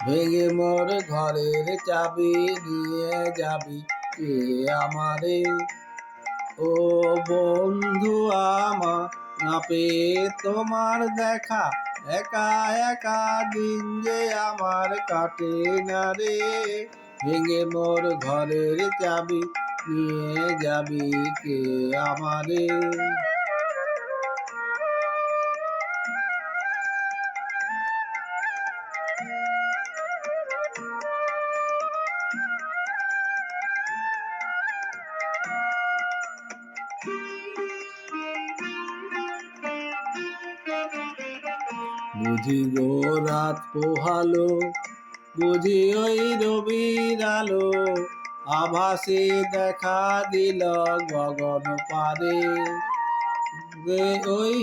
ভেঙে মোর ঘরের চাবি নিয়ে যাবি কে আমারে। ও বন্ধু আমার, না পেয়ে তোমার দেখা, একা একা দিন যে আমার কাটে না রে। ভেঙে মোর ঘরের চাবি নিয়ে যাবি কে আমারে। বুঝি গো রাত পোহালো, বুঝি ওই রবির আলো, আভাসে দেখা দিল গগন পারে। ওই